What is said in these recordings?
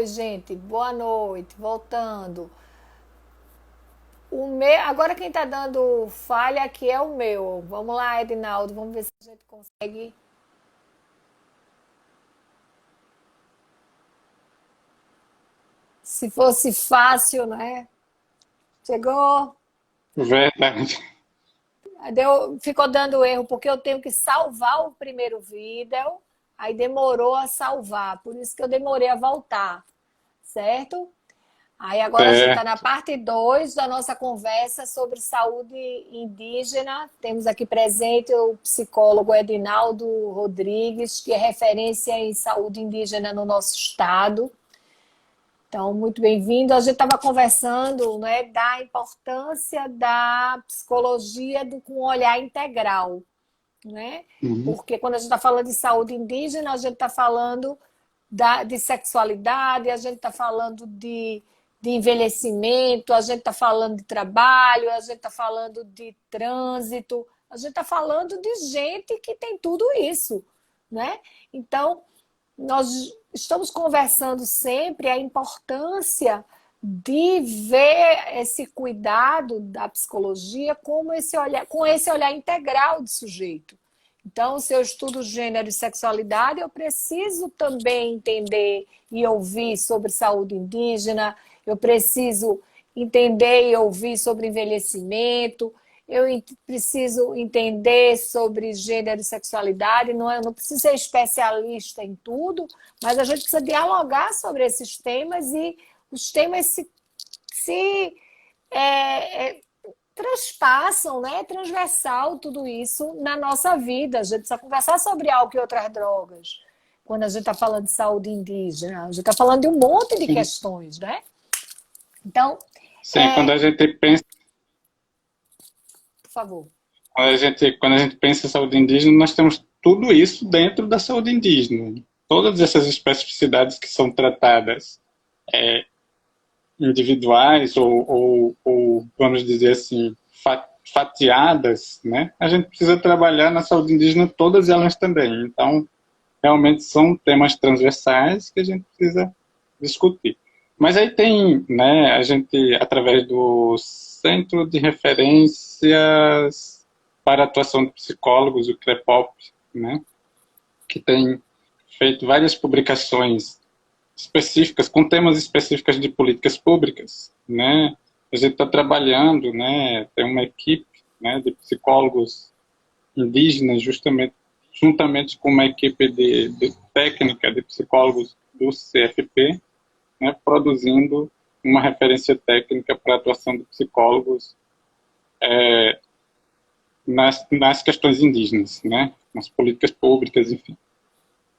Oi, gente, boa noite. Voltando. O meu, agora quem está dando falha aqui é o meu. Vamos lá, Edinaldo, vamos ver se a gente consegue. Se fosse fácil, né? Chegou, Verdade. ficou dando erro porque eu tenho que salvar o primeiro vídeo, aí demorou a salvar, por isso que eu demorei a voltar, certo? Aí agora a gente está na Certo. parte 2 da nossa conversa sobre saúde indígena. Temos aqui presente o psicólogo Edinaldo Rodrigues, que é referência em saúde indígena no nosso estado. Então, muito bem-vindo. A gente estava conversando, né, da importância da psicologia com um olhar integral, né? Uhum. Porque quando a gente está falando de saúde indígena, a gente está falando de sexualidade, a gente está falando de envelhecimento, a gente está falando de trabalho, a gente está falando de trânsito, a gente está falando de gente que tem tudo isso, né? Então, nós estamos conversando sempre a importância de ver esse cuidado da psicologia como esse olhar, com esse olhar integral do sujeito. Então, se eu estudo gênero e sexualidade, eu preciso também entender e ouvir sobre saúde indígena, eu preciso entender e ouvir sobre envelhecimento, preciso entender sobre gênero e sexualidade, não, eu não preciso ser especialista em tudo, mas a gente precisa dialogar sobre esses temas e os temas se é, transpassam, né? É transversal tudo isso na nossa vida. A gente precisa conversar sobre álcool e outras drogas. Quando a gente está falando de saúde indígena, a gente está falando de um monte de Sim. questões, né? Então, Sim, por favor. quando a gente pensa em saúde indígena, nós temos tudo isso dentro da saúde indígena. Todas essas especificidades que são tratadas individuais ou vamos dizer assim, fatiadas, né? A gente precisa trabalhar na saúde indígena todas elas também. Então, realmente são temas transversais que a gente precisa discutir. Mas aí tem, né, a gente, através do Centro de Referências para a Atuação de Psicólogos, o CREPOP, né, que tem feito várias publicações específicas, com temas específicos de políticas públicas, né, a gente está trabalhando, né, tem uma equipe, né, de psicólogos indígenas, justamente juntamente com uma equipe de técnica de psicólogos do CFP, né, produzindo uma referência técnica para a atuação de psicólogos nas questões indígenas, né, nas políticas públicas, enfim.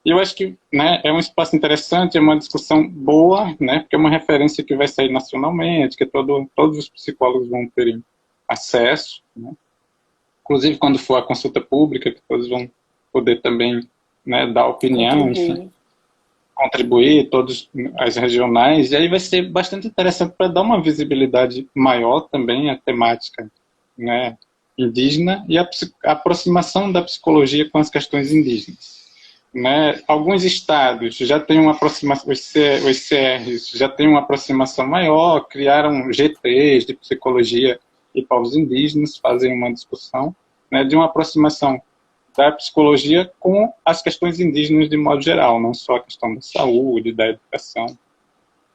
E eu acho que, né, é um espaço interessante, é uma discussão boa, né, porque é uma referência que vai sair nacionalmente, que todos os psicólogos vão ter acesso, né, inclusive quando for a consulta pública, que todos vão poder também, né, dar opinião, enfim, Contribuir. contribuir, todas as regionais, e aí vai ser bastante interessante para dar uma visibilidade maior também à temática, né, indígena e a aproximação da psicologia com as questões indígenas. Né? Alguns estados já têm uma aproximação, os CRs já têm uma aproximação maior, criaram GTs de psicologia e povos indígenas, fazem uma discussão, né, de uma aproximação da psicologia com as questões indígenas de modo geral, não só a questão da saúde, da educação,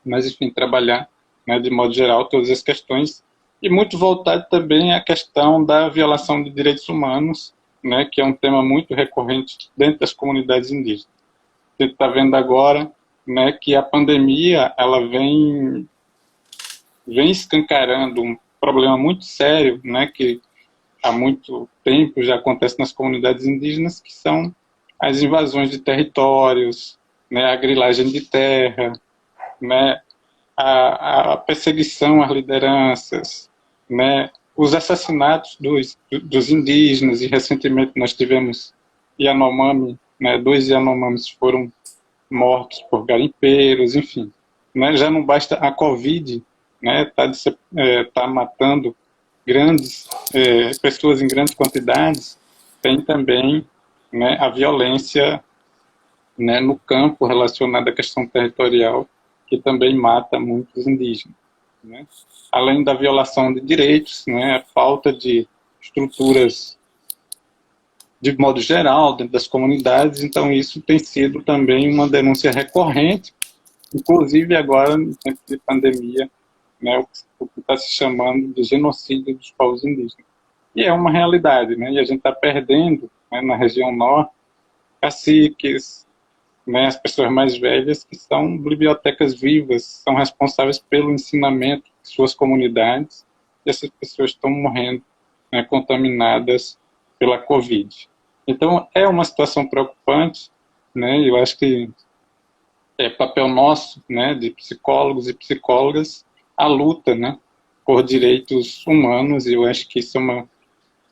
mas, enfim, trabalhar, né, de modo geral todas as questões, e muito voltado também à questão da violação de direitos humanos, né, que é um tema muito recorrente dentro das comunidades indígenas. A gente está vendo agora, né, que a pandemia ela vem escancarando um problema muito sério, né, que há muito tempo já acontece nas comunidades indígenas, que são as invasões de territórios, né, a grilagem de terra, né, a perseguição às lideranças, né, os assassinatos dos indígenas, e recentemente nós tivemos Yanomami, né, 2 Yanomamis foram mortos por garimpeiros, enfim. Né, já não basta a Covid, né, tá matando pessoas em grandes quantidades, tem também, né, a violência, né, no campo relacionada à questão territorial, que também mata muitos indígenas, né? Além da violação de direitos, né, a falta de estruturas de modo geral dentro das comunidades, então isso tem sido também uma denúncia recorrente, inclusive agora, no tempo de pandemia, né, o que está se chamando de genocídio dos povos indígenas. E é uma realidade, né, e a gente está perdendo, né, na região norte, caciques, né, as pessoas mais velhas, que são bibliotecas vivas, são responsáveis pelo ensinamento de suas comunidades, e essas pessoas estão morrendo, né, contaminadas pela Covid. Então, é uma situação preocupante, né, eu acho que é papel nosso, né, de psicólogos e psicólogas, a luta, né, por direitos humanos, e eu acho que isso é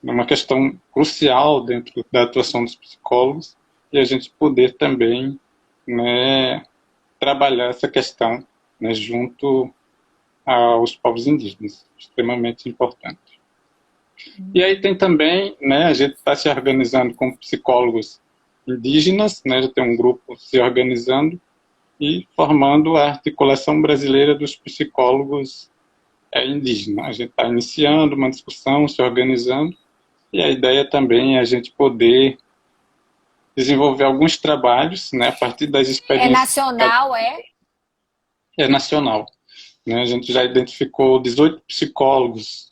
uma questão crucial dentro da atuação dos psicólogos, e a gente poder também, né, trabalhar essa questão, né, junto aos povos indígenas, extremamente importante. E aí tem também, né, a gente está se organizando com psicólogos indígenas, né, já tem um grupo se organizando e formando a Articulação Brasileira dos Psicólogos Indígenas. A gente está iniciando uma discussão, se organizando, e a ideia também é a gente poder desenvolver alguns trabalhos, né, a partir das experiências... É nacional, é? É nacional. Né? A gente já identificou 18 psicólogos,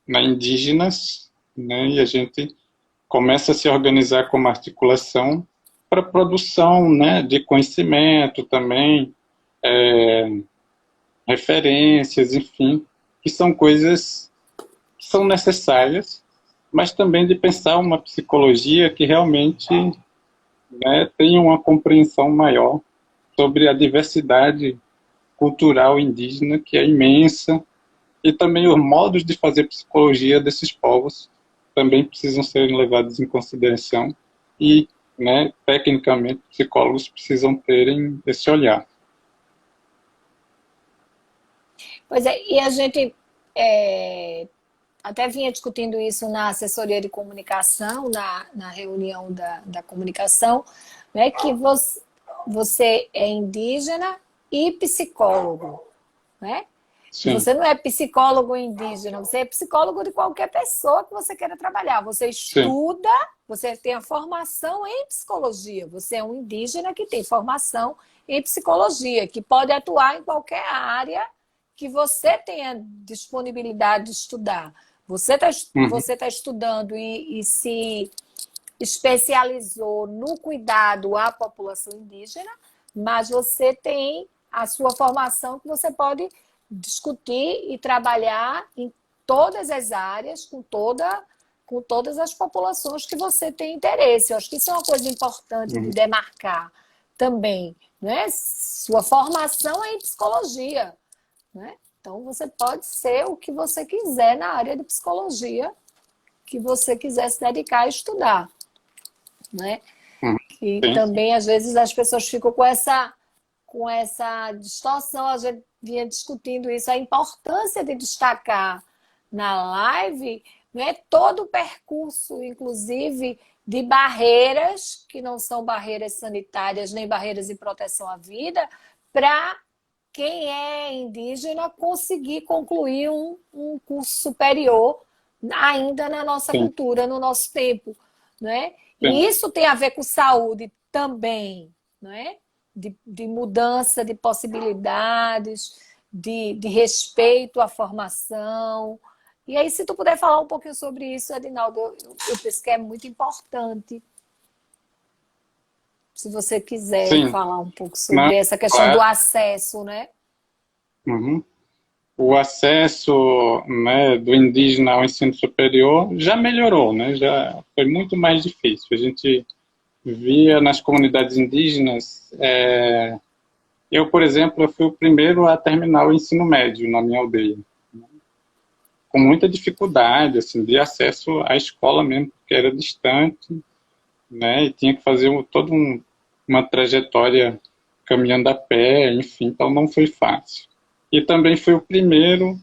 né, indígenas, né, e a gente começa a se organizar como articulação para produção, né, de conhecimento também, referências, enfim, que são coisas que são necessárias, mas também de pensar uma psicologia que realmente, né, tenha uma compreensão maior sobre a diversidade cultural indígena, que é imensa, e também os modos de fazer psicologia desses povos também precisam ser levados em consideração e, né, tecnicamente, psicólogos precisam terem esse olhar. Pois é, e a gente até vinha discutindo isso na assessoria de comunicação, na reunião da comunicação, né, que você é indígena e psicólogo, né? Sim. Você não é psicólogo indígena, você é psicólogo de qualquer pessoa que você queira trabalhar. Você estuda, sim, você tem a formação em psicologia. Você é um indígena que tem formação em psicologia, que pode atuar em qualquer área que você tenha disponibilidade de estudar. Você está estudando e se especializou no cuidado à população indígena, mas você tem a sua formação que você pode discutir e trabalhar em todas as áreas, com todas as populações que você tem interesse. Eu acho que isso é uma coisa importante de demarcar também, né? Sua formação é em psicologia, né? Então você pode ser o que você quiser na área de psicologia que você quiser se dedicar a estudar, né? E também às vezes as pessoas ficam com essa distorção. A gente vinha discutindo isso, a importância de destacar na live, né, todo o percurso, inclusive, de barreiras, que não são barreiras sanitárias nem barreiras de proteção à vida, para quem é indígena conseguir concluir um curso superior ainda na nossa cultura, no nosso tempo, né? E isso tem a ver com saúde também, né? De mudança de possibilidades, de respeito à formação. E aí, se tu puder falar um pouquinho sobre isso, Adinaldo, eu penso que é muito importante. Se você quiser falar um pouco sobre essa questão do acesso, né? O acesso, né, do indígena ao ensino superior já melhorou, né? Já foi muito mais difícil. A gente via nas comunidades indígenas, eu, por exemplo, eu fui o primeiro a terminar o ensino médio na minha aldeia, né? Com muita dificuldade, assim, de acesso à escola mesmo, porque era distante, né, e tinha que fazer toda uma trajetória caminhando a pé, enfim, então não foi fácil. E também fui o primeiro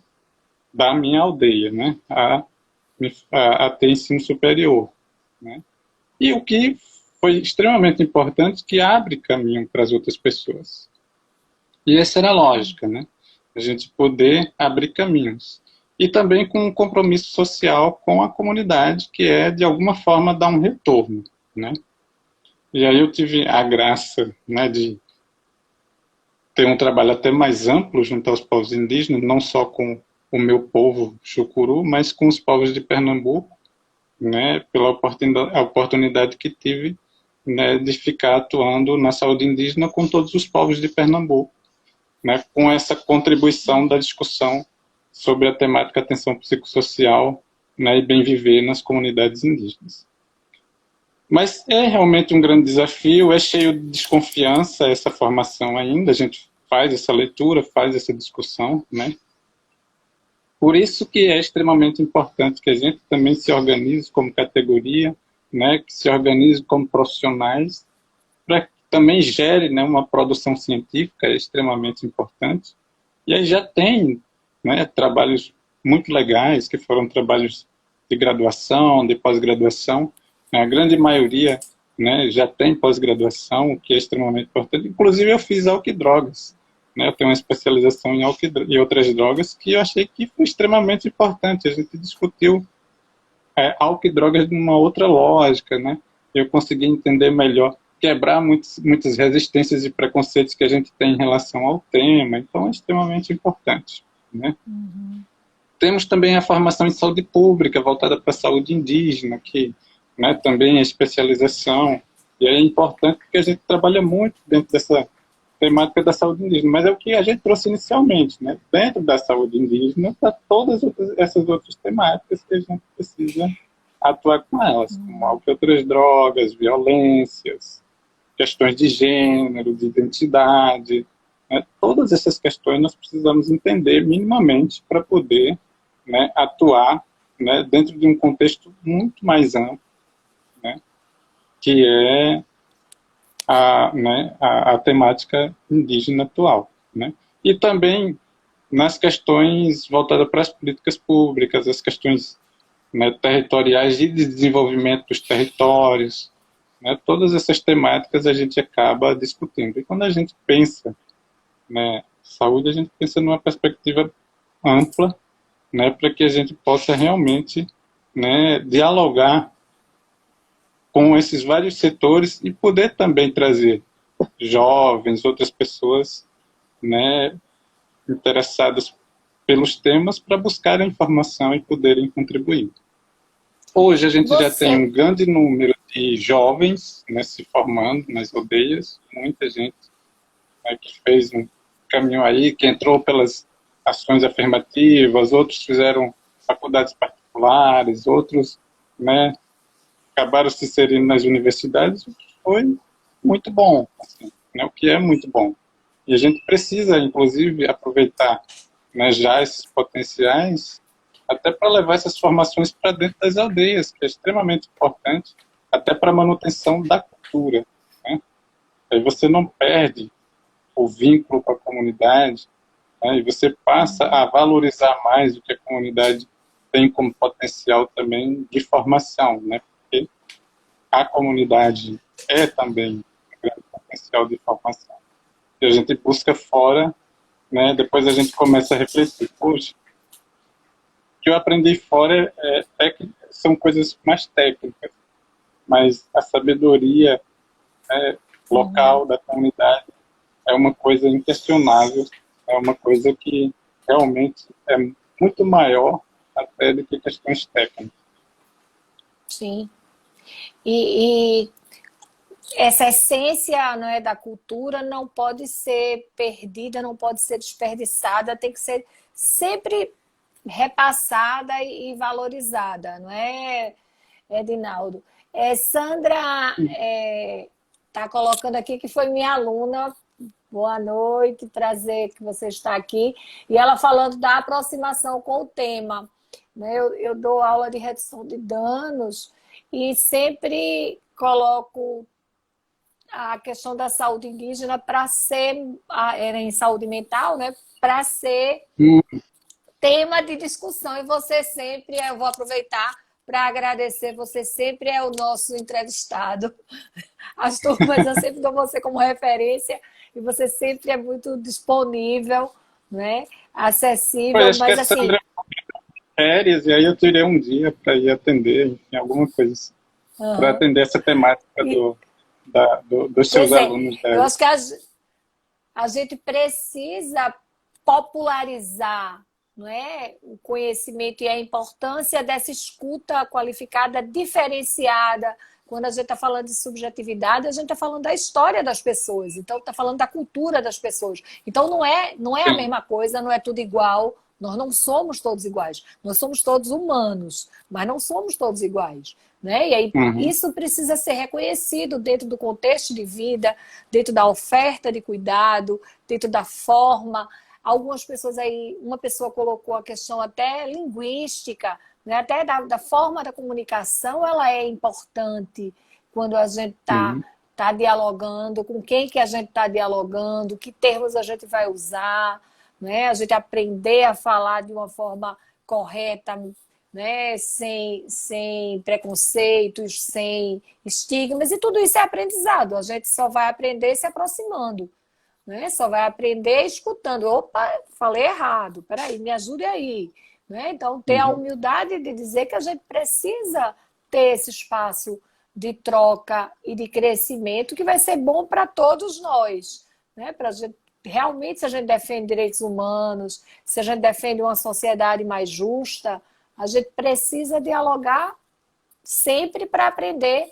da minha aldeia, né, a ter ensino superior, né? E o que foi extremamente importante, que abre caminho para as outras pessoas. E essa era a lógica, né? A gente poder abrir caminhos. E também com um compromisso social com a comunidade, que é, de alguma forma, dar um retorno, né? E aí eu tive a graça, né, de ter um trabalho até mais amplo junto aos povos indígenas, não só com o meu povo chucuru, mas com os povos de Pernambuco, né, pela oportunidade que tive, né, de ficar atuando na saúde indígena com todos os povos de Pernambuco, né, com essa contribuição da discussão sobre a temática atenção psicossocial, né, e bem viver nas comunidades indígenas. Mas é realmente um grande desafio, é cheio de desconfiança essa formação ainda, a gente faz essa leitura, faz essa discussão, né? Por isso que é extremamente importante que a gente também se organize como categoria, né, que se organize como profissionais, para que também gere, né, uma produção científica extremamente importante. E aí já tem, né, trabalhos muito legais, que foram trabalhos de graduação, de pós-graduação. A grande maioria, né, já tem pós-graduação, o que é extremamente importante. Inclusive eu fiz álcool e drogas, né, eu tenho uma especialização em álcool e outras drogas, que eu achei que foi extremamente importante. A gente discutiu álcool e drogas de uma outra lógica, né? Eu consegui entender melhor, quebrar muitas resistências e preconceitos que a gente tem em relação ao tema, então é extremamente importante, né? Temos também a formação em saúde pública, voltada para a saúde indígena, que, né, também é especialização, e é importante porque a gente trabalha muito dentro dessa temática da saúde indígena, mas é o que a gente trouxe inicialmente, né? Dentro da saúde indígena, para todas essas outras temáticas que a gente precisa atuar com elas, como álcool e outras drogas, violências, questões de gênero, de identidade, né? Todas essas questões nós precisamos entender minimamente para poder, né, atuar, né, dentro de um contexto muito mais amplo, né, que é a temática indígena atual, né? E também nas questões voltadas para as políticas públicas, as questões, né, territoriais e de desenvolvimento dos territórios, né? Todas essas temáticas a gente acaba discutindo. E quando a gente pensa, né, saúde, a gente pensa numa perspectiva ampla, né, para que a gente possa realmente, né, dialogar com esses vários setores e poder também trazer jovens, outras pessoas, né, interessadas pelos temas para buscarem informação e poderem contribuir. Hoje a gente já tem um grande número de jovens, né, se formando nas aldeias, muita gente, né, que fez um caminho aí, que entrou pelas ações afirmativas, outros fizeram faculdades particulares, outros, né, acabaram se inserindo nas universidades, o que foi muito bom, assim, né, o que é muito bom. E a gente precisa, inclusive, aproveitar, né, já esses potenciais, até para levar essas formações para dentro das aldeias, que é extremamente importante, até para a manutenção da cultura, né? Aí você não perde o vínculo com a comunidade, né, e você passa a valorizar mais o que a comunidade tem como potencial também de formação, né? Porque a comunidade é também um grande potencial de formação. E a gente busca fora, né, depois a gente começa a refletir, poxa, o que eu aprendi fora são coisas mais técnicas, mas a sabedoria, local da comunidade é uma coisa inquestionável, é uma coisa que realmente é muito maior até do que questões técnicas. Sim. E essa essência, não é, da cultura não pode ser perdida, não pode ser desperdiçada, tem que ser sempre repassada e valorizada, não é, Edinaldo? Sandra está colocando aqui que foi minha aluna. Boa noite, prazer que você está aqui. E ela falando da aproximação com o tema, né? Eu dou aula de redução de danos e sempre coloco a questão da saúde indígena para ser, era em saúde mental, né? Para ser tema de discussão. E você sempre, eu vou aproveitar para agradecer. Você sempre é o nosso entrevistado. As turmas, eu sempre dou você como referência e você sempre é muito disponível, né? Foi, Acessível, acho que mas a assim, Sandra férias, e aí eu tirei um dia para ir atender, enfim, alguma coisa assim, para uhum. atender essa temática E, dos seus pois é, alunos eu dela. acho que a gente precisa popularizar, não é, o conhecimento e a importância dessa escuta qualificada diferenciada. Quando a gente está falando de subjetividade, a gente está falando da história das pessoas, então está falando da cultura das pessoas. Então não é a Sim. mesma coisa, não é tudo igual. Nós não somos todos iguais. Nós somos todos humanos, mas não somos todos iguais. Né? E aí Uhum. isso precisa ser reconhecido dentro do contexto de vida, dentro da oferta de cuidado, dentro da forma. Algumas pessoas aí, uma pessoa colocou a questão até linguística, né? Até da forma da comunicação, ela é importante quando a gente está Uhum. tá dialogando, com quem que a gente está dialogando, que termos a gente vai usar, né? A gente aprender a falar de uma forma correta, né? Sem preconceitos, sem estigmas, e tudo isso é aprendizado. A gente só vai aprender se aproximando, né? Só vai aprender escutando. Opa, falei errado, peraí, me ajude aí. Né? Então, ter a Uhum. humildade de dizer que a gente precisa ter esse espaço de troca e de crescimento que vai ser bom para todos nós. Né? Para a gente, realmente, se a gente defende direitos humanos, se a gente defende uma sociedade mais justa, a gente precisa dialogar sempre para aprender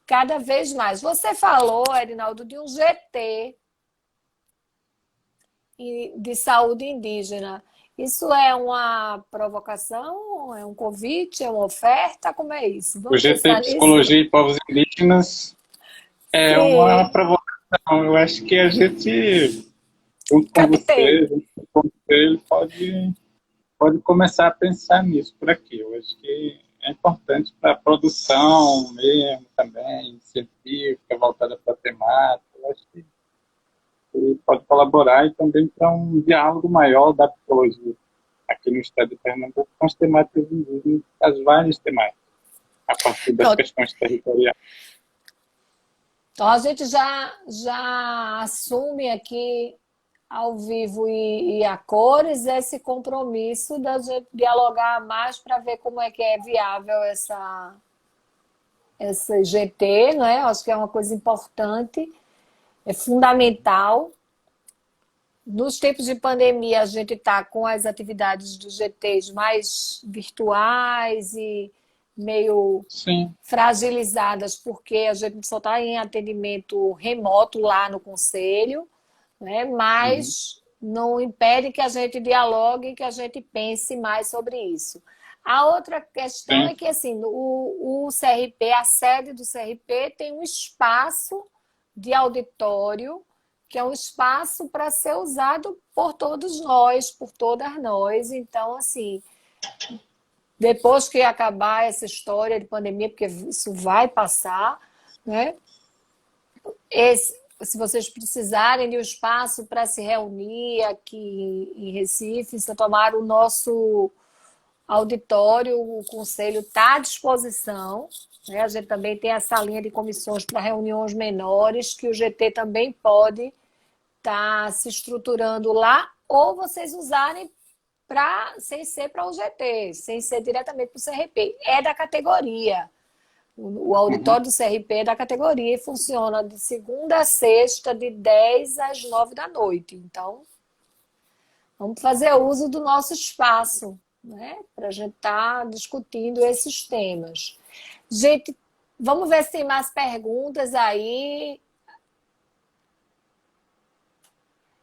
cada vez mais. Você falou, Erinaldo, de um GT de saúde indígena. Isso é uma provocação? É um convite? É uma oferta? Como é isso? O Vamos GT pensar nisso? Psicologia e Povos Indígenas é uma Sim, provocação. Eu acho que a gente, junto com captei. você, junto com o conselho, pode começar a pensar nisso por aqui. Eu acho que é importante para a produção mesmo também, científica, voltada para a temática. Eu acho que pode colaborar e também para um diálogo maior da psicologia aqui no estado de Pernambuco com as temáticas indígenas, as várias temáticas, a partir das Pronto. questões territoriais. Então, a gente já assume aqui ao vivo e a cores esse compromisso da gente dialogar mais para ver como é que é viável essa GT, né? Acho que é uma coisa importante, é fundamental. Nos tempos de pandemia, a gente está com as atividades dos GTs mais virtuais e meio Sim. fragilizadas, porque a gente só está em atendimento remoto lá no conselho, né? Uhum. Mas não impede que a gente dialogue e que a gente pense mais sobre isso. A outra questão Sim. é que assim, o CRP, a sede do CRP tem um espaço de auditório, que é um espaço para ser usado por todos nós, por todas nós. Então, assim, depois que acabar essa história de pandemia, porque isso vai passar, né? Se vocês precisarem de um espaço para se reunir aqui em Recife, se tomar o nosso auditório, o conselho está à disposição. Né? A gente também tem essa linha de comissões para reuniões menores, que o GT também pode estar se estruturando lá, ou vocês usarem sem ser para o GT, sem ser diretamente para o CRP. É da categoria. O Uhum. auditório do CRP é da categoria e funciona de segunda a sexta, de 10 às 9 da noite. Então, vamos fazer uso do nosso espaço, né? Para a gente estar discutindo esses temas. Gente, vamos ver se tem mais perguntas aí.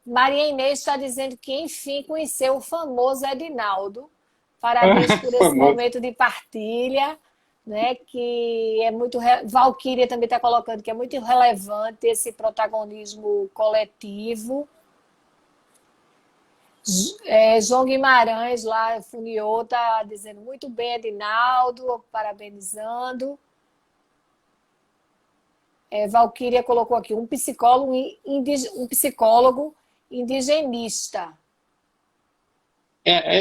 Maria Inês está dizendo que, enfim, conheceu o famoso Edinaldo. Parabéns por esse Famoso. momento de partilha, né? Que é muito. Valquíria também está colocando que é muito relevante esse protagonismo coletivo. João Guimarães, lá, Funiô, está dizendo muito bem, Edinaldo, parabenizando. Valquíria colocou aqui um psicólogo indigenista.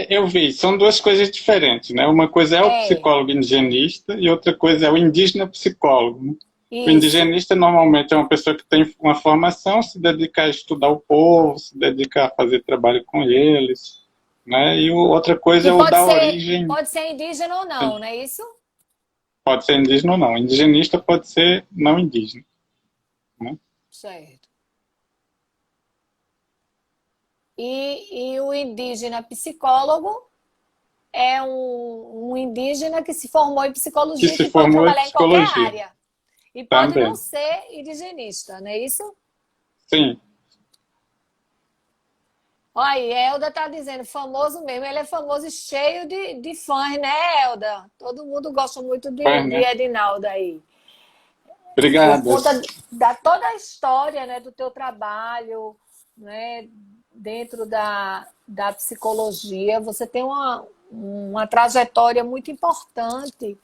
Eu vi, são duas coisas diferentes, né? Uma coisa é o É, psicólogo indigenista e outra coisa é o indígena psicólogo, né? O isso. indigenista normalmente é uma pessoa que tem uma formação, se dedica a estudar o povo, se dedica a fazer trabalho com eles, né? E outra coisa Que é o da origem, pode ser indígena ou não, não é isso? pode ser indígena ou não. Indigenista pode ser não indígena, né? Certo. E o indígena psicólogo é um indígena que se formou em Que psicologia e se que pode formou em trabalhar em qualquer psicologia área. E pode não também. ser indigenista, não é isso? Sim, Olha aí, Elda tá dizendo, famoso mesmo. Ele é famoso e cheio de fãs, né, Elda? Todo mundo gosta muito faz, de né? Edinaldo aí. Por Obrigado. conta da toda a história, né, do teu trabalho, né, dentro da psicologia. Você tem uma trajetória muito importante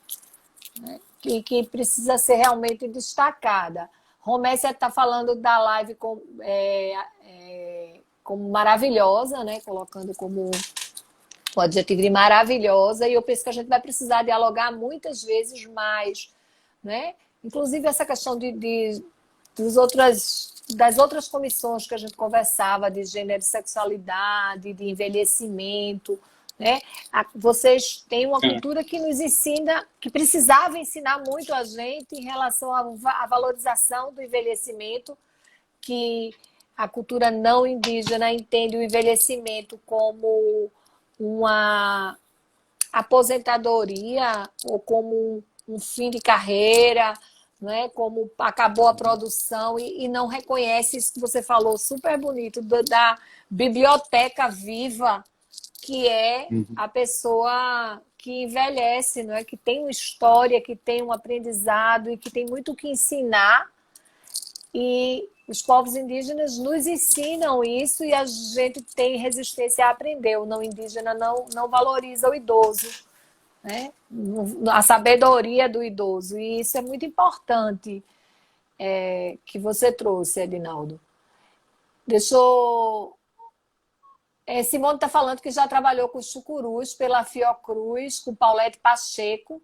que precisa ser realmente destacada. Romécia está falando da live como maravilhosa, né? Colocando como o adjetivo de maravilhosa, e eu penso que a gente vai precisar dialogar muitas vezes mais, né? Inclusive essa questão das outras comissões que a gente conversava, de gênero e sexualidade, de envelhecimento, né? Vocês têm uma Sim, cultura que nos ensina, que precisava ensinar muito a gente em relação à valorização do envelhecimento, que a cultura não indígena entende o envelhecimento como uma aposentadoria ou como um fim de carreira, né? Como acabou a produção e não reconhece isso que você falou, super bonito, da biblioteca viva, que é uhum. a pessoa que envelhece, não é? Que tem uma história, que tem um aprendizado e que tem muito o que ensinar. E os povos indígenas nos ensinam isso e a gente tem resistência a aprender. O não indígena não valoriza o idoso, né? A sabedoria do idoso. E isso é muito importante, que você trouxe, Edinaldo. Deixa eu... Simone está falando que já trabalhou com os chucurus pela Fiocruz, com Paulette Pacheco,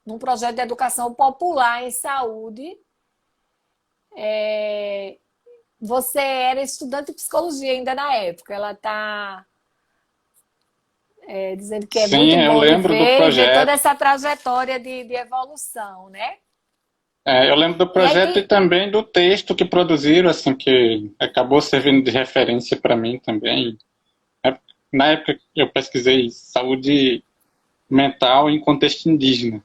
num projeto de educação popular em saúde. Você era estudante de psicologia ainda na época. Ela está dizendo que é muito Sim, eu bom de lembro do ver toda projeto. essa trajetória de evolução, né? Eu lembro do E aí projeto e tem. também do texto que produziram, assim, que acabou servindo de referência para mim também. É, Na época eu pesquisei saúde mental em contexto indígena,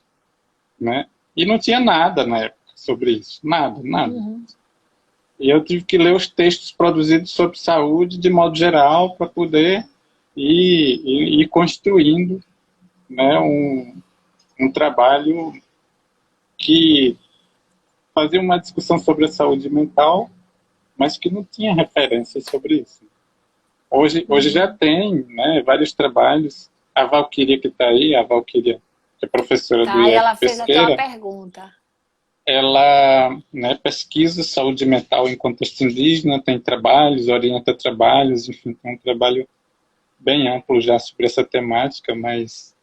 né? E não tinha nada na época sobre isso, nada, nada. Uhum. E eu tive que ler os textos produzidos sobre saúde de modo geral para poder ir construindo, né, um trabalho que fazia uma discussão sobre a saúde mental, mas que não tinha referência sobre isso. Hoje já tem, né, vários trabalhos. A Valquíria que está aí, a Valquíria, que é professora do Tá, e IF ela fez até uma Pesqueira, pergunta. ela, né, pesquisa saúde mental em contexto indígena, tem trabalhos, orienta trabalhos, enfim, tem um trabalho bem amplo já sobre essa temática, mas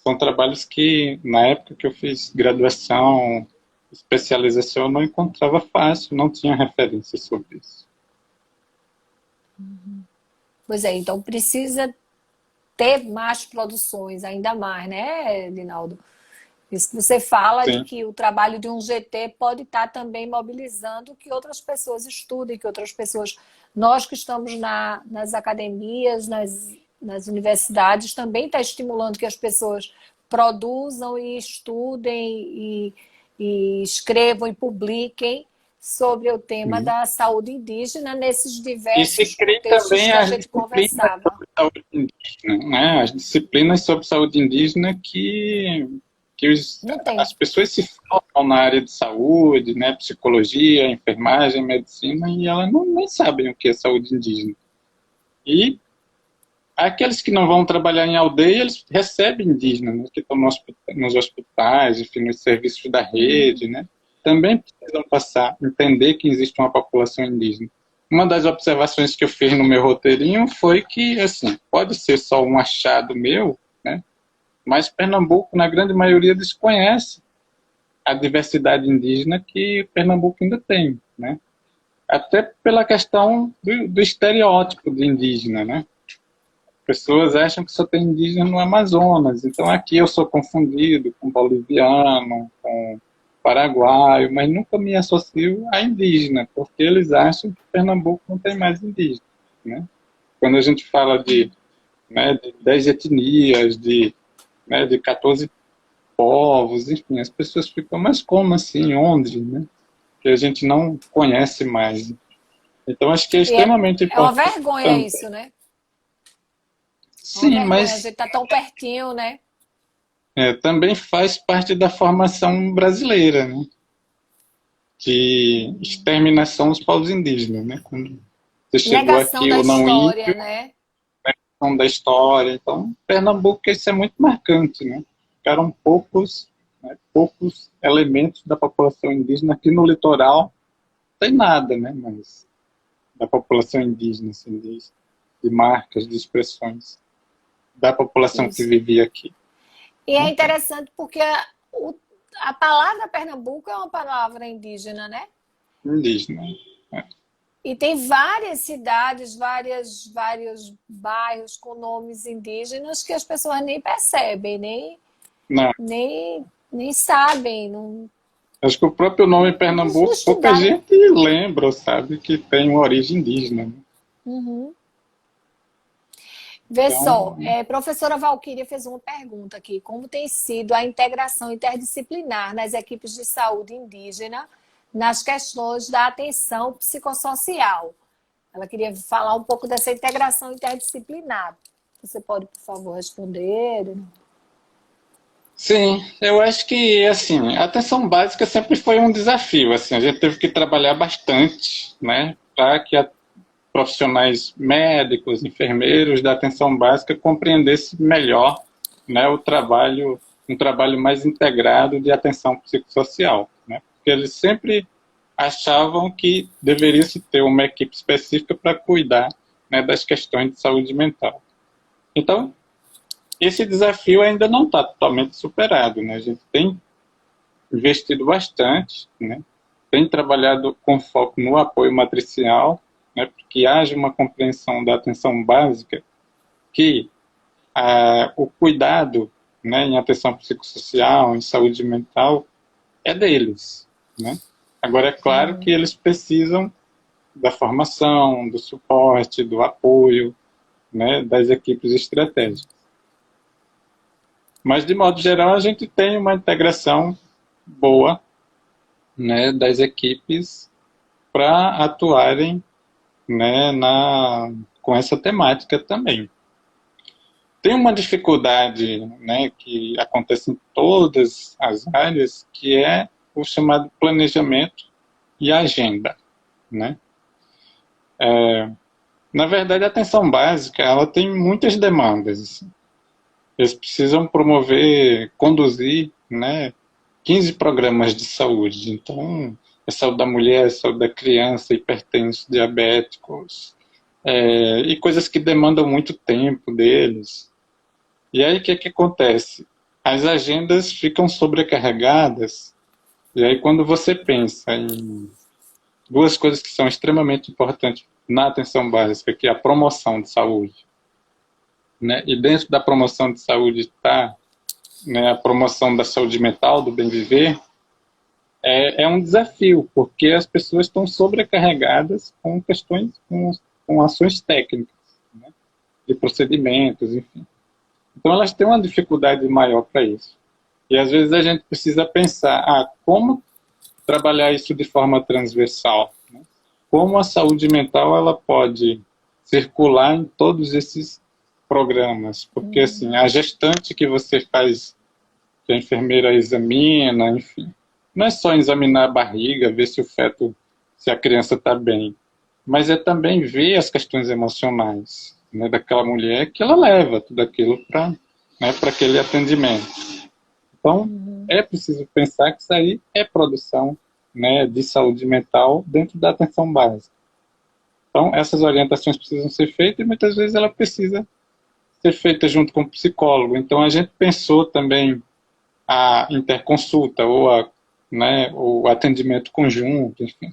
são trabalhos que, na época que eu fiz graduação, especialização, eu não encontrava fácil, não tinha referência sobre isso. Pois é, então precisa ter mais produções, ainda mais, né, Linaldo? Isso que você fala de Sim, que o trabalho de um GT pode estar também mobilizando que outras pessoas estudem, que outras pessoas, nós que estamos nas academias, nas universidades, também está estimulando que as pessoas produzam e estudem e escrevam e publiquem sobre o tema sim. da saúde indígena nesses E se diversos cria contextos também que a as gente disciplinas conversava. sobre saúde indígena, né? As disciplinas sobre saúde indígena que Não tem. as pessoas se formam na área de saúde, né? Psicologia, enfermagem, medicina, e elas nem sabem o que é saúde indígena. E aqueles que não vão trabalhar em aldeia, eles recebem indígenas, né, que estão nos hospitais, enfim, nos serviços da rede, né? Também precisam passar, entender que existe uma população indígena. uma das observações que eu fiz no meu roteirinho foi que, assim, pode ser só um achado meu, né? Mas Pernambuco, na grande maioria, desconhece a diversidade indígena que Pernambuco ainda tem, né? Até pela questão do estereótipo de indígena, né? Pessoas acham que só tem indígena no Amazonas, então aqui eu sou confundido com boliviano, com paraguaio, mas nunca me associo a indígena, porque eles acham que Pernambuco não tem mais indígena, né? Quando a gente fala de 10 etnias, de 14 povos, enfim, as pessoas ficam, mas como assim, onde, né? Que a gente não conhece mais. Então, acho que é E é, extremamente é uma importante vergonha também. isso, né? É uma Sim, vergonha, a mas gente tá tão pertinho, né? também faz parte da formação brasileira, né? De exterminação dos povos indígenas, né? Quando você chegou Negação aqui, da o não história, índio, né? são da história. Então, Pernambuco, isso é muito marcante, né? Ficaram poucos, né, poucos elementos da população indígena aqui no litoral, não tem nada, né? Mas da população indígena, assim, de marcas, de expressões da população que Isso. vivia aqui. E é Não tem. interessante porque a palavra Pernambuco é uma palavra indígena, né? Indígena. É. E tem várias cidades, vários bairros com nomes indígenas que as pessoas nem percebem, Não, nem sabem, acho que o próprio nome não Pernambuco, pouca estudaram, né? gente lembra ou sabe que tem uma origem indígena, né? Uhum. Vê Então, só, professora Valquíria fez uma pergunta aqui: como tem sido a integração interdisciplinar nas equipes de saúde indígena nas questões da atenção psicossocial? Ela queria falar um pouco dessa integração interdisciplinar. Você pode, por favor, responder? sim, eu acho que, assim, a atenção básica sempre foi um desafio, assim, a gente teve que trabalhar bastante, né, para que profissionais médicos, enfermeiros da atenção básica compreendessem melhor, né, um trabalho mais integrado de atenção psicossocial, né, porque eles sempre achavam que deveria se ter uma equipe específica para cuidar, né, das questões de saúde mental. Então, esse desafio ainda não está totalmente superado, né? A gente tem investido bastante, né? Tem trabalhado com foco no apoio matricial, né? Para que haja uma compreensão da atenção básica, que o cuidado, né, em atenção psicossocial, em saúde mental, é deles, né? Agora, é claro que eles precisam da formação, do suporte, do apoio, né, das equipes estratégicas. Mas, de modo geral, a gente tem uma integração boa, né, das equipes para atuarem, né, com essa temática também. Tem uma dificuldade, né, que acontece em todas as áreas, que é o chamado planejamento e agenda, né? Na verdade, a atenção básica, ela tem muitas demandas. Eles precisam promover, conduzir, né, 15 programas de saúde. Então, é saúde da mulher, saúde da criança, hipertensos, diabéticos, e coisas que demandam muito tempo deles. E aí, o que acontece? As agendas ficam sobrecarregadas, e aí quando você pensa em duas coisas que são extremamente importantes na atenção básica, que é a promoção de saúde, né? E dentro da promoção de saúde está, né, a promoção da saúde mental, do bem viver, é um desafio, porque as pessoas estão sobrecarregadas com questões, com ações técnicas, né, de procedimentos, enfim. Então elas têm uma dificuldade maior para isso. E às vezes a gente precisa pensar, como trabalhar isso de forma transversal, né? Como a saúde mental ela pode circular em todos esses programas, porque assim, a gestante que você faz, que a enfermeira examina, enfim, não é só examinar a barriga, ver se o feto, se a criança está bem, mas é também ver as questões emocionais, né, daquela mulher que ela leva tudo aquilo para, né, para aquele atendimento. Então, é preciso pensar que isso aí é produção, né, de saúde mental dentro da atenção básica. Então, essas orientações precisam ser feitas e muitas vezes ela precisa ser feita junto com o psicólogo. Então, a gente pensou também a interconsulta né, o atendimento conjunto, enfim.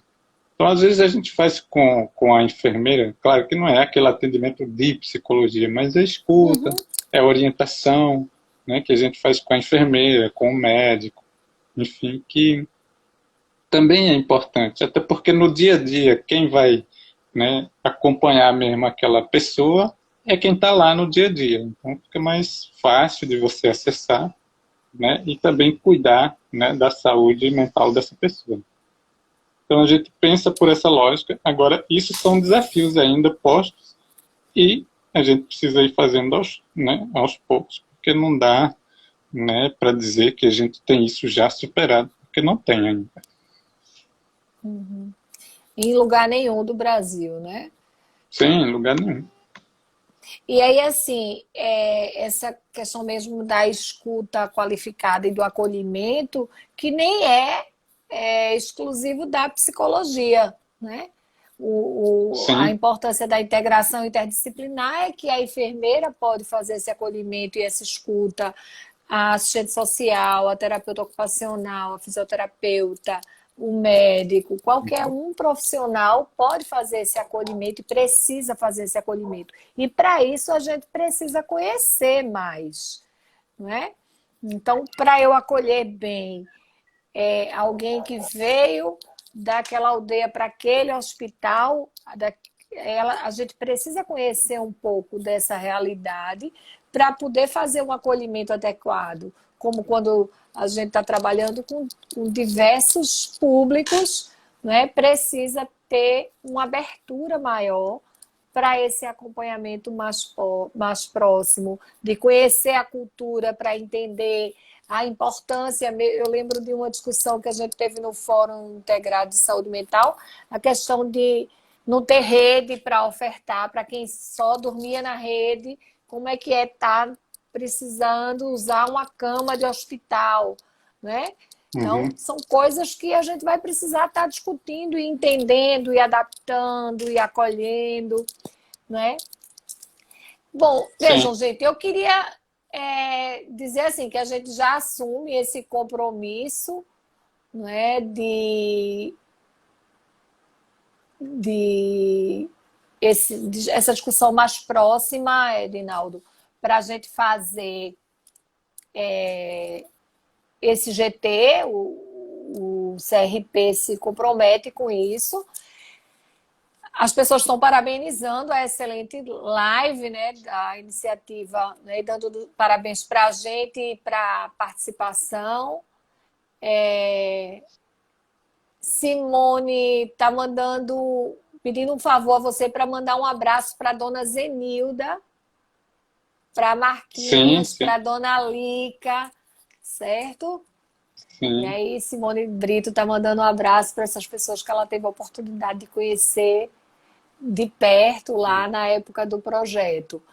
Então, às vezes a gente faz com a enfermeira, claro que não é aquele atendimento de psicologia, mas é escuta, é orientação, né, que a gente faz com a enfermeira, com o médico, enfim, que também é importante, até porque no dia a dia, quem vai, né, acompanhar mesmo aquela pessoa é quem está lá no dia a dia. Então fica mais fácil de você acessar, né, e também cuidar, né, da saúde mental dessa pessoa. Então a gente pensa por essa lógica. Agora, isso são desafios ainda postos e a gente precisa ir fazendo aos poucos, porque não dá, né, para dizer que a gente tem isso já superado, porque não tem ainda. Em lugar nenhum do Brasil, né? Sim, em lugar nenhum. E aí, assim, essa questão mesmo da escuta qualificada e do acolhimento, que nem é exclusivo da psicologia, né? A Sim, importância da integração interdisciplinar é que a enfermeira pode fazer esse acolhimento e essa escuta, a assistente social, a terapeuta ocupacional, a fisioterapeuta, o médico, qualquer um profissional pode fazer esse acolhimento e precisa fazer esse acolhimento. E para isso a gente precisa conhecer mais, não é? Então, para eu acolher bem alguém que veio daquela aldeia para aquele hospital, a gente precisa conhecer um pouco dessa realidade para poder fazer um acolhimento adequado, como quando a gente está trabalhando com diversos públicos, né? Precisa ter uma abertura maior para esse acompanhamento mais próximo, de conhecer a cultura para entender a importância. Eu lembro de uma discussão que a gente teve no Fórum Integrado de Saúde Mental, a questão de não ter rede para ofertar para quem só dormia na rede, como é que estar precisando usar uma cama de hospital, né? Então, uhum. são coisas que a gente vai precisar estar discutindo e entendendo e adaptando e acolhendo, né? Bom, Sim, vejam, gente, eu queria dizer assim que a gente já assume esse compromisso, não é, essa discussão mais próxima, Edinaldo, para a gente fazer esse GT, o CRP se compromete com isso. As pessoas estão parabenizando a excelente live, né, da iniciativa, né, dando parabéns para a gente e para a participação. Simone está pedindo um favor a você para mandar um abraço para a dona Zenilda, para sim, Marquinhos, sim, para a dona Lica, certo? E sim. aí, Simone Brito está mandando um abraço para essas pessoas que ela teve a oportunidade de conhecer de perto lá na época do projeto.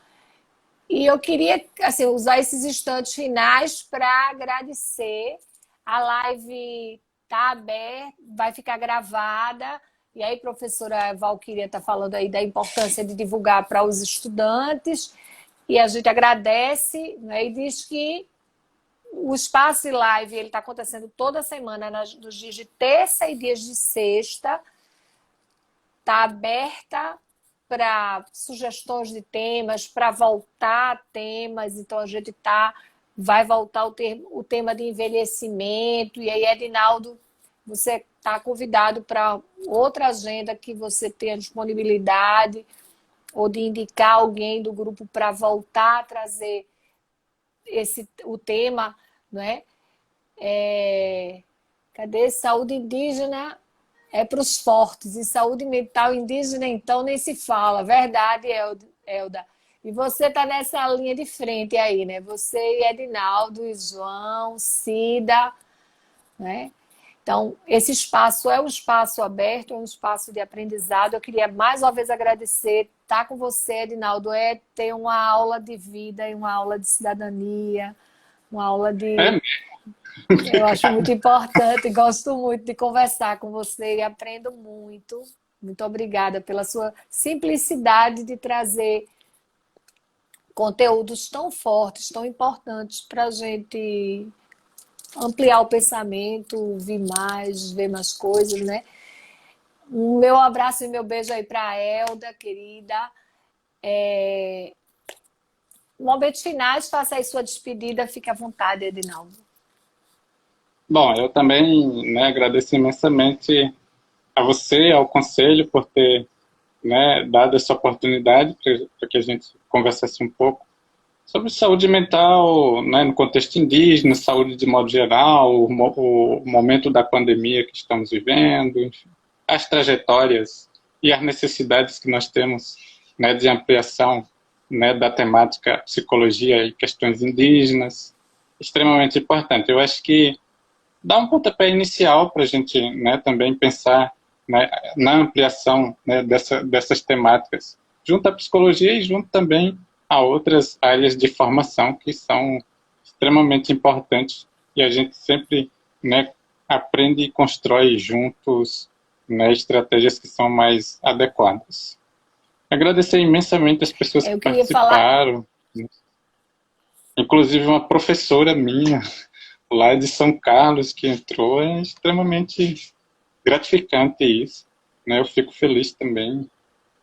E eu queria assim, usar esses instantes finais para agradecer. A live está aberta, vai ficar gravada. E aí, professora Valquíria está falando aí da importância de divulgar para os estudantes. E a gente agradece, né, e diz que o Espaço Live está acontecendo toda semana, nos dias de terça e dias de sexta. Está aberta para sugestões de temas, para voltar a temas. Então, a gente vai voltar o tema de envelhecimento. E aí, Edinaldo, você está convidado para outra agenda que você tenha disponibilidade, ou de indicar alguém do grupo para voltar a trazer o tema, né? Cadê? Saúde indígena é para os fortes, e saúde mental indígena, então, nem se fala. Verdade, Elda. E você está nessa linha de frente aí, né? Você e Edinaldo, e João, Cida, né? Então, esse espaço é um espaço aberto, é um espaço de aprendizado. Eu queria mais uma vez agradecer. Estar com você, Edinaldo, é ter uma aula de vida e uma aula de cidadania, uma aula de... É, Eu acho muito importante, gosto muito de conversar com você e aprendo muito. Muito obrigada pela sua simplicidade de trazer conteúdos tão fortes, tão importantes para a gente ampliar o pensamento, ver mais coisas, né? Um meu abraço e meu beijo aí para a Elda, querida. Momentos finais, faça aí sua despedida, fique à vontade, Edinaldo. Bom, eu também, né, agradeço imensamente a você, ao Conselho, por ter, né, dado essa oportunidade para que a gente conversasse um pouco sobre saúde mental, né, no contexto indígena, saúde de modo geral, o momento da pandemia que estamos vivendo, enfim, as trajetórias e as necessidades que nós temos, né, de ampliação, né, da temática psicologia e questões indígenas, extremamente importante. Eu acho que dá um pontapé inicial para a gente, né, também pensar, né, na ampliação, né, dessas temáticas, junto à psicologia e junto também a outras áreas de formação que são extremamente importantes e a gente sempre, né, aprende e constrói juntos, né, estratégias que são mais adequadas. Agradecer imensamente as pessoas que Eu queria falar. participaram, inclusive uma professora minha lá de São Carlos que entrou, é extremamente gratificante isso, né? Eu fico feliz também.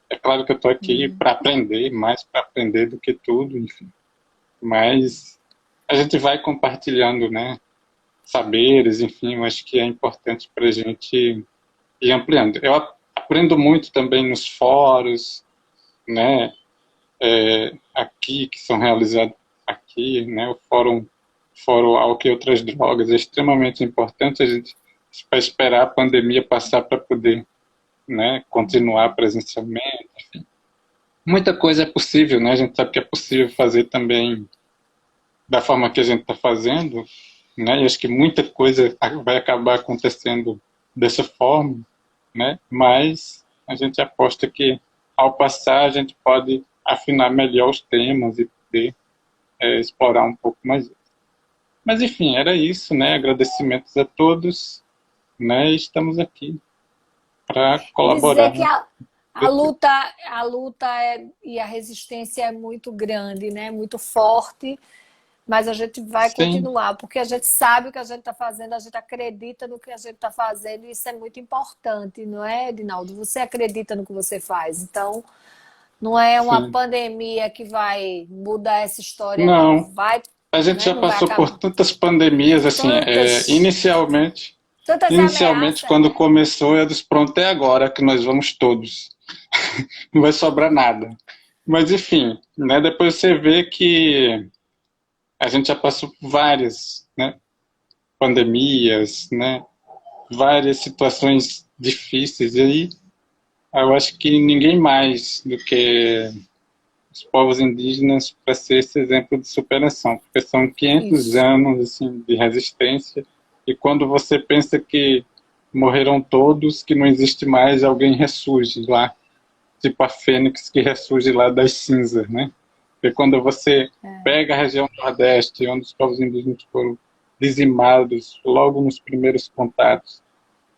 É claro que eu estou aqui para aprender, mais para aprender do que tudo, enfim. Mas a gente vai compartilhando, né? Saberes, enfim, eu acho que é importante para a gente ir ampliando. Eu aprendo muito também nos fóruns, né? Aqui, que são realizados aqui, né? O fórum Álcool e Outras Drogas é extremamente importante. A gente vai esperar a pandemia passar para poder, né, continuar presencialmente. Enfim. Muita coisa é possível, né? A gente sabe que é possível fazer também da forma que a gente está fazendo, né? E acho que muita coisa vai acabar acontecendo dessa forma, né? Mas a gente aposta que ao passar a gente pode afinar melhor os temas e poder explorar um pouco mais. Mas enfim, era isso, né? Agradecimentos a todos, né? Estamos aqui para Dizer colaborar. que a luta e a resistência é muito grande, né? Muito forte, mas a gente vai Sim, continuar, porque a gente sabe o que a gente está fazendo, a gente acredita no que a gente está fazendo, e isso é muito importante, não é, Edinaldo? Você acredita no que você faz, então não é uma sim. pandemia que vai mudar essa história, não. Não, Vai, a gente né? já Não vai passou por acabar. tantas pandemias, assim, Tantas, inicialmente, ameaças, quando né? começou, eu disse, pronto, é agora que nós vamos todos. Não vai sobrar nada. Mas enfim, né? Depois você vê que a gente já passou por várias, né, pandemias, né? Várias situações difíceis. E aí eu acho que ninguém mais do que os povos indígenas para ser esse exemplo de superação, porque são 500 Isso. anos assim, de resistência, e quando você pensa que morreram todos, que não existe mais, alguém ressurge lá, tipo a fênix que ressurge lá das cinzas, né? Porque quando você pega a região Nordeste, onde os povos indígenas foram dizimados logo nos primeiros contatos,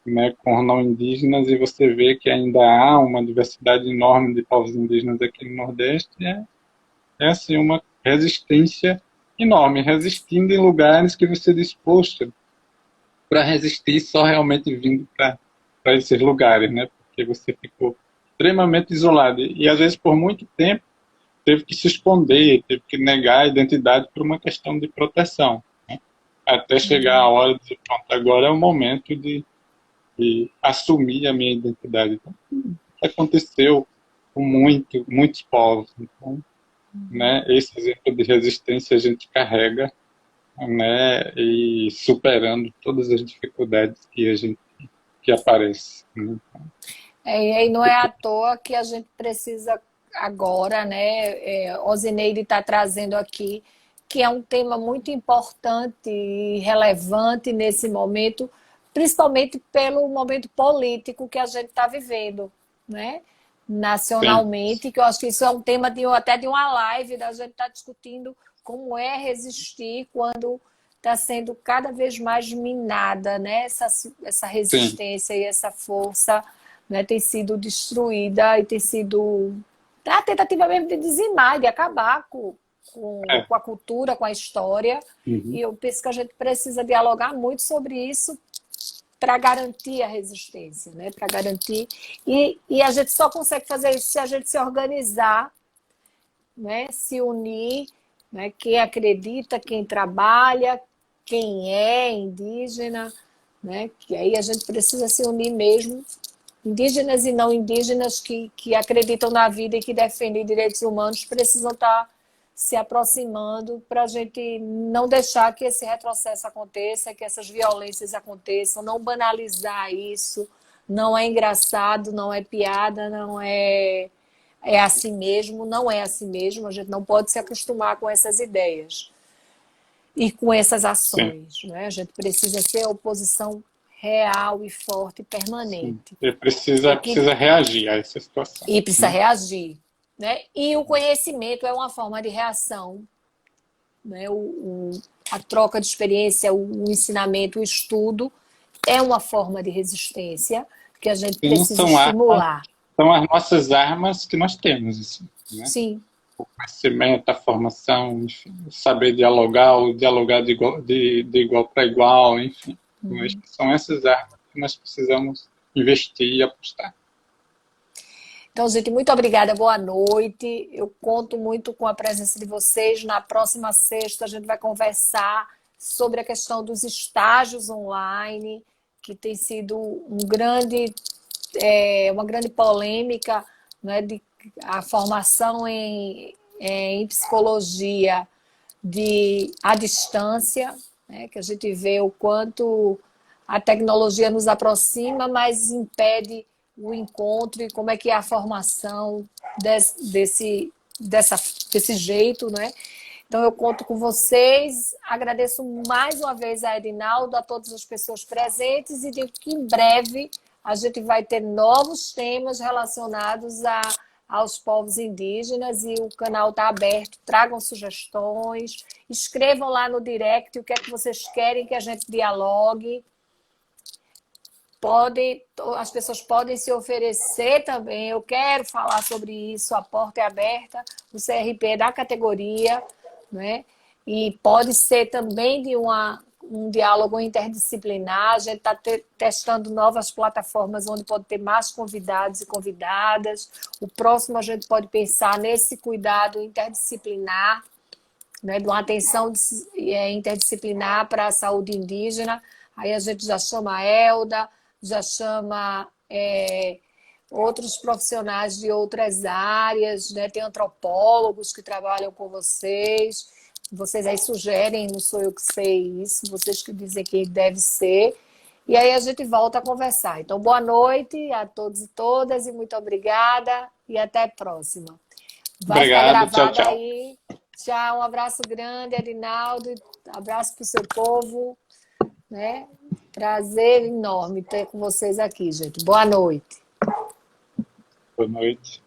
né, com não indígenas, e você vê que ainda há uma diversidade enorme de povos indígenas aqui no Nordeste, é assim, uma resistência enorme, resistindo em lugares que você é disposto para resistir só realmente vindo para esses lugares, né? Porque você ficou extremamente isolado e às vezes por muito tempo teve que se esconder, teve que negar a identidade por uma questão de proteção, né? Até chegar a hora de, pronto, agora é o momento de assumir a minha identidade. Então, aconteceu com muitos povos. Então, né, esse exemplo de resistência a gente carrega, né, e superando todas as dificuldades que a gente que aparecem, né? E não é à toa que a gente precisa agora, né? Osineide está trazendo aqui que é um tema muito importante e relevante nesse momento, principalmente pelo momento político que a gente está vivendo, né? Sim, Nacionalmente, que eu acho que isso é um tema até de uma live da gente estar discutindo como é resistir quando está sendo cada vez mais minada, né? Essa sim, resistência e essa força né, tem sido destruída e tem sido a tentativa mesmo de dizimar, de acabar com a cultura, com a história. Uhum. E eu penso que a gente precisa dialogar muito sobre isso para garantir a resistência, né? Para garantir. E a gente só consegue fazer isso se a gente se organizar, né? Se unir, né? Quem acredita, quem trabalha, quem é indígena, né? Que aí a gente precisa se unir mesmo, indígenas e não indígenas que acreditam na vida e que defendem direitos humanos precisam estar se aproximando para a gente não deixar que esse retrocesso aconteça, que essas violências aconteçam, não banalizar isso. Não é engraçado, não é piada, não é assim mesmo, não é assim mesmo. A gente não pode se acostumar com essas ideias e com essas Sim, ações, né? A gente precisa ser oposição real e forte e sim. permanente. Ele E precisa reagir a essa situação, e precisa né? reagir, né? E o conhecimento é uma forma de reação, né? A troca de experiência, o ensinamento, o estudo é uma forma de resistência que a gente Sim, precisa estimular. são as nossas armas que nós temos, assim, né? Sim. O conhecimento, a formação, enfim, saber dialogar, o dialogar de igual para igual, enfim. Eu acho que são essas armas que nós precisamos investir e apostar. Então, gente, muito obrigada, boa noite. Eu conto muito com a presença de vocês. Na próxima sexta, a gente vai conversar sobre a questão dos estágios online, que tem sido uma grande polêmica, né, de a formação em psicologia à distância, né, que a gente vê o quanto a tecnologia nos aproxima, mas impede o encontro e como é que é a formação desse jeito, né? Então eu conto com vocês, agradeço mais uma vez a Edinaldo, a todas as pessoas presentes e digo que em breve a gente vai ter novos temas relacionados aos povos indígenas e o canal está aberto, tragam sugestões, escrevam lá no direct o que é que vocês querem que a gente dialogue. As pessoas podem se oferecer também. Eu quero falar sobre isso, a porta é aberta, o CRP é da categoria, né? E pode ser também de um diálogo interdisciplinar. A gente está testando novas plataformas onde pode ter mais convidados e convidadas. O próximo a gente pode pensar nesse cuidado interdisciplinar, né? De uma atenção interdisciplinar para a saúde indígena. Aí a gente já chama a Elda, já chama outros profissionais de outras áreas, né? Tem antropólogos que trabalham com vocês. Vocês aí sugerem, não sou eu que sei isso, vocês que dizem que deve ser. E aí a gente volta a conversar. Então, boa noite a todos e todas e muito obrigada e até a próxima. Vai ficar Obrigado, tchau, gravada tchau. aí. Tchau, um abraço grande, Adinaldo. Abraço para o seu povo, né? Prazer enorme ter com vocês aqui, gente. Boa noite. Boa noite.